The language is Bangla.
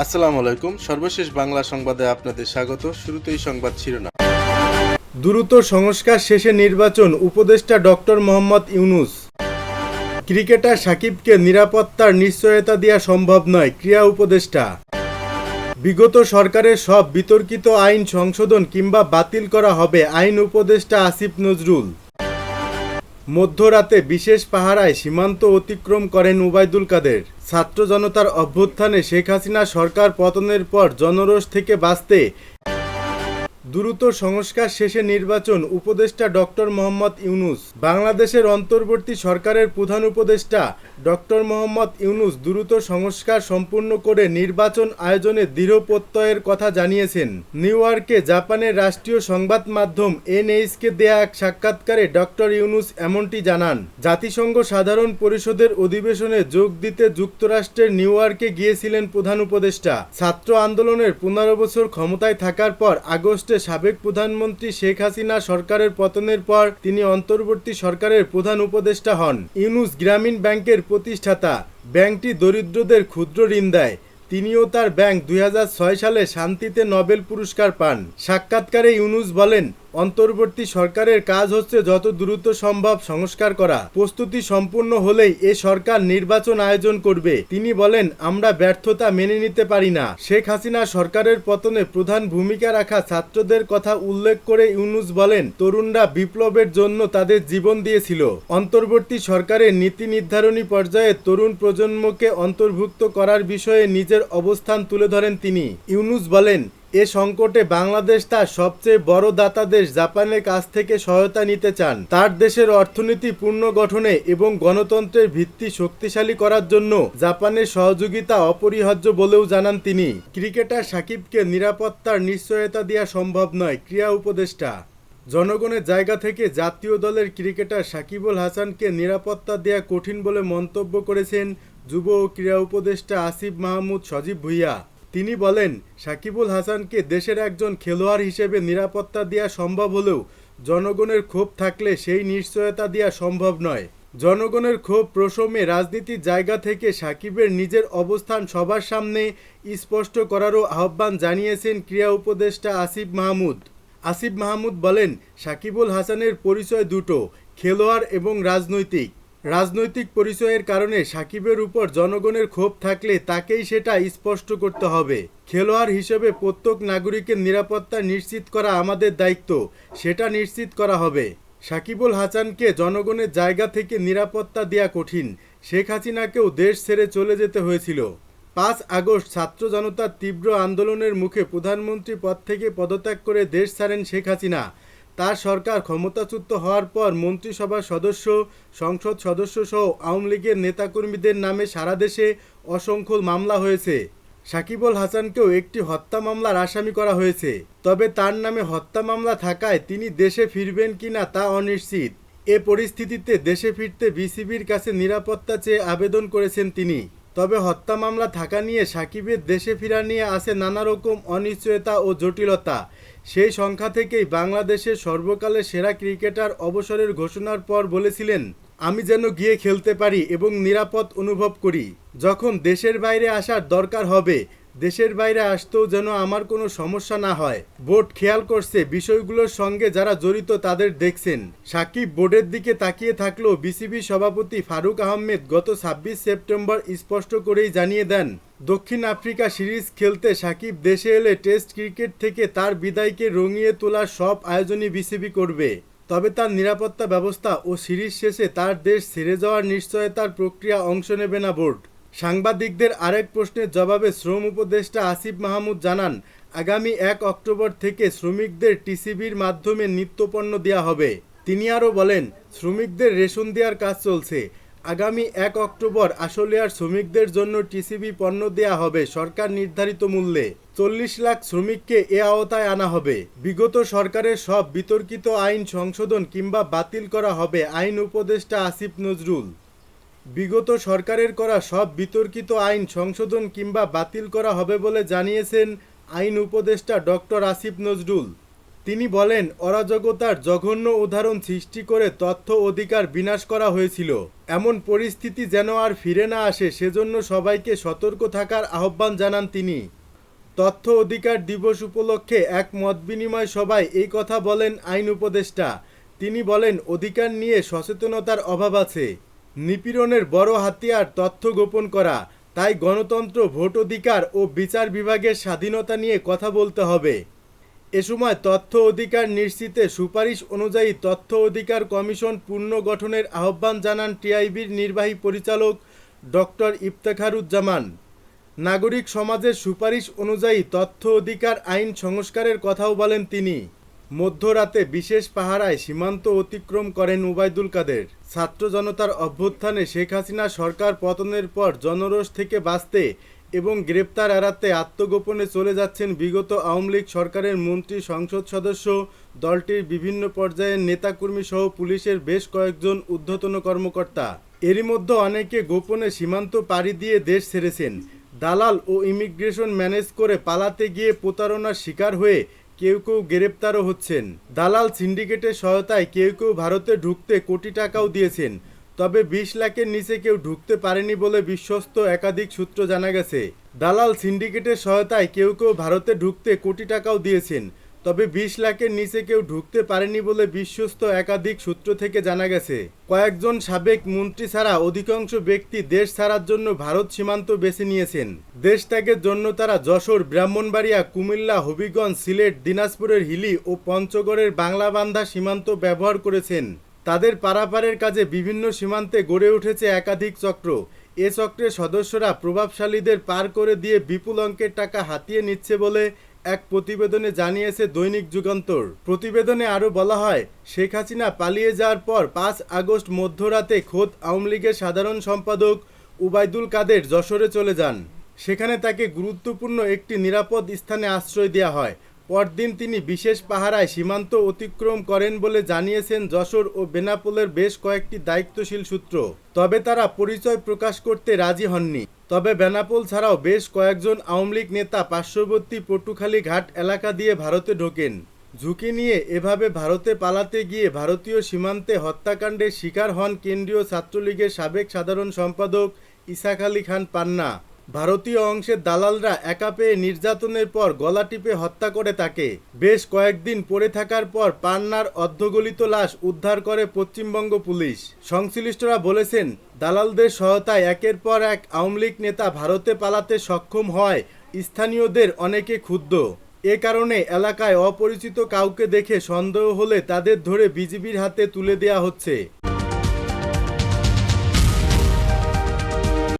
আসসালামু আলাইকুম। সর্বশেষ বাংলা সংবাদে আপনাদের স্বাগত। শুরুতেই সংবাদ শিরোনাম। দ্রুত সংস্কার শেষে নির্বাচন, উপদেষ্টা ডক্টর মোহাম্মদ ইউনূস। ক্রিকেটার সাকিবকে নিরাপত্তার নিশ্চয়তা দেওয়া সম্ভব নয়, ক্রীড়া উপদেষ্টা। বিগত সরকারের সব বিতর্কিত আইন সংশোধন কিংবা বাতিল করা হবে, আইন উপদেষ্টা আসিফ নজরুল। মধ্যরাতে বিশেষ পাহারায় সীমান্ত অতিক্রম করেন ওবায়দুল কাদের। ছাত্র জনতার অভ্যুত্থানে শেখ হাসিনা সরকার পতনের পর জনরোষ থেকে বাঁচতে দ্রুত সংস্কার শেষে নির্বাচন, উপদেষ্টা ডক্টর মোহাম্মদ ইউনূস। বাংলাদেশের অন্তর্বর্তী সরকারের প্রধান উপদেষ্টা ডক্টর মোহাম্মদ ইউনূস দ্রুত সংস্কার সম্পূর্ণ করে নির্বাচন আয়োজনে দৃঢ় প্রত্যয়ের কথা জানিয়েছেন। নিউ ইয়র্কে জাপানের রাষ্ট্রীয় সংবাদ মাধ্যম এনএইচকে দেয়া এক সাক্ষাৎকারে ডক্টর ইউনূস এমনটি জানান। জাতিসংঘ সাধারণ পরিষদের অধিবেশনে যোগ দিতে যুক্তরাষ্ট্রের নিউ ইয়র্কে গিয়েছিলেন প্রধান উপদেষ্টা। ছাত্র আন্দোলনের 15 বছর ক্ষমতায় থাকার পর আগস্টে সাবেক প্রধানমন্ত্রী শেখ হাসিনা সরকারের পতনের পর তিনি অন্তর্বর্তী সরকারের প্রধান উপদেষ্টা হন। ইউনূস গ্রামীণ ব্যাংকের প্রতিষ্ঠাতা। ব্যাংকটি দরিদ্রদের ক্ষুদ্র ঋণ দেয়। তিনিও তার ব্যাংক 2006 সালে শান্তিতে নোবেল পুরস্কার পান। সাক্ষাৎকারে ইউনূস বলেন, অন্তর্বর্তী সরকারের কাজ হচ্ছে যত দ্রুত সম্ভব সংস্কার করা। প্রস্তুতি সম্পূর্ণ হলেই এ সরকার নির্বাচন আয়োজন করবে। তিনি বলেন, আমরা ব্যর্থতা মেনে নিতে পারি না। শেখ হাসিনা সরকারের পতনে প্রধান ভূমিকা রাখা ছাত্রদের কথা উল্লেখ করে ইউনূস বলেন, তরুণরা বিপ্লবের জন্য তাদের জীবন দিয়েছিল। অন্তর্বর্তী সরকারের নীতি নির্ধারণী পর্যায়ে তরুণ প্রজন্মকে অন্তর্ভুক্ত করার বিষয়ে নিজের অবস্থান তুলে ধরেন তিনি। ইউনূস বলেন, এ সংকটে বাংলাদেশ তার সবচেয়ে বড় দাতা দেশ জাপানের কাছ থেকে সহায়তা নিতে চান। তার দেশের অর্থনীতি পুনর্গঠনে এবং গণতন্ত্রের ভিত্তি শক্তিশালী করার জন্য জাপানের সহযোগিতা অপরিহার্য বলেও জানান তিনি। ক্রিকেটার সাকিবকে নিরাপত্তার নিশ্চয়তা দেওয়া সম্ভব নয়, ক্রীড়া উপদেষ্টা। জনগণের জায়গা থেকে জাতীয় দলের ক্রিকেটার সাকিবুল হাসানকে নিরাপত্তা দেওয়া কঠিন বলে মন্তব্য করেছেন যুব ও ক্রীড়া উপদেষ্টা আসিফ মাহমুদ সজীব ভুঁইয়া। তিনি বলেন, সাকিবুল হাসানকে দেশের একজন খেলোয়াড় হিসেবে নিরাপত্তা দেওয়া সম্ভব হলেও জনগণের ক্ষোভ থাকলে সেই নিশ্চয়তা দেওয়া সম্ভব নয়। জনগণের ক্ষোভ প্রশমে রাজনীতির জায়গা থেকে সাকিবের নিজের অবস্থান সবার সামনে স্পষ্ট করারও আহ্বান জানিয়েছেন ক্রীড়া উপদেষ্টা আসিফ মাহমুদ। আসিফ মাহমুদ বলেন, সাকিবুল হাসানের পরিচয় দুটো, খেলোয়াড় এবং রাজনৈতিক। রাজনৈতিক পরিচয়ের কারণে সাকিবের উপর জনগণের ক্ষোভ থাকলে তাকেই সেটা স্পষ্ট করতে হবে। খেলোয়াড় হিসেবে প্রত্যেক নাগরিকের নিরাপত্তা নিশ্চিত করা আমাদের দায়িত্ব, সেটা নিশ্চিত করা হবে। সাকিবুল হাসানকে জনগণের জায়গা থেকে নিরাপত্তা দেওয়া কঠিন। শেখ হাসিনাকেও দেশ ছেড়ে চলে যেতে হয়েছিল। 5 আগস্ট ছাত্র জনতার তীব্র আন্দোলনের মুখে প্রধানমন্ত্রী পদ থেকে পদত্যাগ করে দেশ ছাড়েন শেখ হাসিনা। তার সরকার ক্ষমতাচ্যুত হওয়ার পর মন্ত্রিসভার সদস্য, সংসদ সদস্য সহ আওয়ামী লীগের নেতাকর্মীদের নামে সারা দেশে অসংখ্য মামলা হয়েছে। সাকিবুল হাসানকেও একটি হত্যা মামলার আসামি করা হয়েছে। তবে তার নামে হত্যা মামলা থাকায় তিনি দেশে ফিরবেন কিনা তা অনিশ্চিত। এ পরিস্থিতিতে দেশে ফিরতে বিসিবির কাছে নিরাপত্তা চেয়ে আবেদন করেছেন তিনি। তবে হত্যা মামলা থাকা নিয়ে সাকিবের দেশে ফেরা নিয়ে আছে নানা রকম অনিশ্চয়তা ও জটিলতা। সেই সংখ্যা থেকেই বাংলাদেশের সর্বকালের সেরা ক্রিকেটার অবসরের ঘোষণার পর বলেছিলেন, আমি যেন গিয়ে খেলতে পারি এবং নিরাপদ অনুভব করি। যখন দেশের বাইরে আসার দরকার হবে, দেশের বাইরে আসতেও যেন আমার কোনো সমস্যা না হয়। বোর্ড খেয়াল করছে, বিষয়গুলোর সঙ্গে যারা জড়িত তাদের দেখছেন। সাকিব বোর্ডের দিকে তাকিয়ে থাকলেও বিসিবি সভাপতি ফারুক আহমেদ গত 26 সেপ্টেম্বর স্পষ্ট করেই জানিয়ে দেন, দক্ষিণ আফ্রিকা সিরিজ খেলতে সাকিব দেশে এলে টেস্ট ক্রিকেট থেকে তার বিদায়কে রঙিয়ে তোলার সব আয়োজনই বিসিবি করবে। তবে তার নিরাপত্তা ব্যবস্থা ও সিরিজ শেষে তার দেশ ছেড়ে যাওয়ার নিশ্চয়তার প্রক্রিয়া অংশ নেবে না বোর্ড। সাংবাদিকদের আরেক প্রশ্নের জবাবে শ্রম উপদেষ্টা আসিফ মাহমুদ জানান, আগামী 1 অক্টোবর থেকে শ্রমিকদের টিসিবির মাধ্যমে নিত্যপণ্য দেওয়া হবে। তিনি আরও বলেন, শ্রমিকদের রেশন দেওয়ার কাজ চলছে। আগামী 1 অক্টোবর আশুলিয়ার শ্রমিকদের জন্য টিসিবি পণ্য দেওয়া হবে সরকার নির্ধারিত মূল্যে। 40 লাখ শ্রমিককে এ আওতায় আনা হবে। বিগত সরকারের সব বিতর্কিত আইন সংশোধন কিংবা বাতিল করা হবে, আইন উপদেষ্টা আসিফ নজরুল। বিগত সরকারের করা সব বিতর্কিত আইন সংশোধন কিংবা বাতিল করা হবে বলে জানিয়েছেন আইন উপদেষ্টা ডক্টর আসিফ নজরুল। তিনি বলেন, অরাজকতার জঘন্য উদাহরণ সৃষ্টি করে তথ্য অধিকার বিনাশ করা হয়েছিল। এমন পরিস্থিতি যেন আর ফিরে না আসে সেজন্য সবাইকে সতর্ক থাকার আহ্বান জানান তিনি। তথ্য অধিকার দিবস উপলক্ষে এক মতবিনিময় সভায় এই কথা বলেন আইন উপদেষ্টা। তিনি বলেন, অধিকার নিয়ে সচেতনতার অভাব আছে। নিপীড়নের বড় হাতিয়ার তথ্য গোপন করা। তাই গণতন্ত্র, ভোট অধিকার ও বিচার বিভাগের স্বাধীনতা নিয়ে কথা বলতে হবে। এ সময় তথ্য অধিকার নিশ্চিতে সুপারিশ অনুযায়ী তথ্য অধিকার কমিশন পুনর্গঠনের আহ্বান জানান টিআইবির নির্বাহী পরিচালক ডক্টর ইফতেখারুজ্জামান। নাগরিক সমাজের সুপারিশ অনুযায়ী তথ্য অধিকার আইন সংস্কারের কথাও বলেন তিনি। মধ্যরাতে বিশেষ পাহারায় সীমান্ত অতিক্রম করেন ওবায়দুল কাদের। ছাত্র জনতার অভ্যুত্থানে শেখ হাসিনা সরকার পতনের পর জনরোষ থেকে বাঁচতে এবং গ্রেপ্তার এড়াতে আত্মগোপনে চলে যাচ্ছেন বিগত আওয়ামী লীগ সরকারের মন্ত্রী, সংসদ সদস্য, দলটির বিভিন্ন পর্যায়ের নেতাকর্মী সহ পুলিশের বেশ কয়েকজন ঊর্ধ্বতন কর্মকর্তা। এরই মধ্যে অনেকে গোপনে সীমান্ত পাড়ি দিয়ে দেশ ছেড়েছেন। দালাল ও ইমিগ্রেশন ম্যানেজ করে পালাতে গিয়ে প্রতারণার শিকার হয়ে কেউ কেউ গ্রেপ্তারও হচ্ছেন। দালাল সিন্ডিকেটের সহায়তায় কেউ কেউ ভারতে ঢুকতে কোটি টাকাও দিয়েছেন। তবে 20 লাখের নিচে কেউ ঢুকতে পারেনি বলে বিশ্বস্ত একাধিক সূত্র জানা গেছে। দালাল সিন্ডিকেটের সহায়তায় কেউ কেউ ভারতে ঢুকতে কোটি টাকাও দিয়েছেন। তবে 20 লাখের নিচে কেউ ঢুকতে পারেনি বলে বিশ্বস্ত একাধিক সূত্র থেকে জানা গেছে। কয়েকজন সাবেক মন্ত্রী ছাড়া অধিকাংশ ব্যক্তি দেশ ছাড়ার জন্য ভারত সীমান্ত বেছে নিয়েছেন। দেশ ত্যাগের জন্য তারা যশোর, ব্রাহ্মণবাড়িয়া, কুমিল্লা, হবিগঞ্জ, সিলেট, দিনাজপুরের হিলি ও পঞ্চগড়ের বাংলাবান্ধা সীমান্ত ব্যবহার করেছেন। তাদের পারাপারের কাজে বিভিন্ন সীমান্তে গড়ে উঠেছে একাধিক চক্র। এ চক্রের সদস্যরা প্রভাবশালীদের পার করে দিয়ে বিপুল অঙ্কের টাকা হাতিয়ে নিচ্ছে বলে এক প্রতিবেদনে জানিয়েছে দৈনিক যুগান্তর। প্রতিবেদনে আরও বলা হয়, শেখ হাসিনা পালিয়ে যাওয়ার পর 5 আগস্ট মধ্যরাতে খোদ আওয়ামী লীগের সাধারণ সম্পাদক ওবায়দুল কাদের যশোরে চলে যান। সেখানে তাকে গুরুত্বপূর্ণ একটি নিরাপদ স্থানে আশ্রয় দেওয়া হয়। পরদিন তিনি বিশেষ পাহারায় সীমান্ত অতিক্রম করেন বলে জানিয়েছেন যশোর ও বেনাপোলের বেশ কয়েকটি দায়িত্বশীল সূত্র। তবে তারা পরিচয় প্রকাশ করতে রাজি হননি। তবে বেনাপোল ছাড়াও বেশ কয়েকজন আওয়ামী লীগ নেতা পার্শ্ববর্তী পটুখালী ঘাট এলাকা দিয়ে ভারতে ঢোকেন। ঝুঁকি নিয়ে এভাবে ভারতে পালাতে গিয়ে ভারতীয় সীমান্তে হত্যাকাণ্ডের শিকার হন কেন্দ্রীয় ছাত্রলীগের সাবেক সাধারণ সম্পাদক ইসাক আলী খান পান্না। ভারতীয় অংশের দালালরা একা পেয়ে নির্যাতনের পর গলা টিপে হত্যা করে তাকে। বেশ কয়েকদিন পড়ে থাকার পর পান্নার অর্ধগলিত লাশ উদ্ধার করে পশ্চিমবঙ্গ পুলিশ। সংশ্লিষ্টরা বলেছেন, দালালদের সহায়তায় একের পর এক আওয়ামী লীগ নেতা ভারতে পালাতে সক্ষম হয় স্থানীয়দের অনেকে ক্ষুব্ধ। এ কারণে এলাকায় অপরিচিত কাউকে দেখে সন্দেহ হলে তাদের ধরে বিজিবির হাতে তুলে দেওয়া হচ্ছে।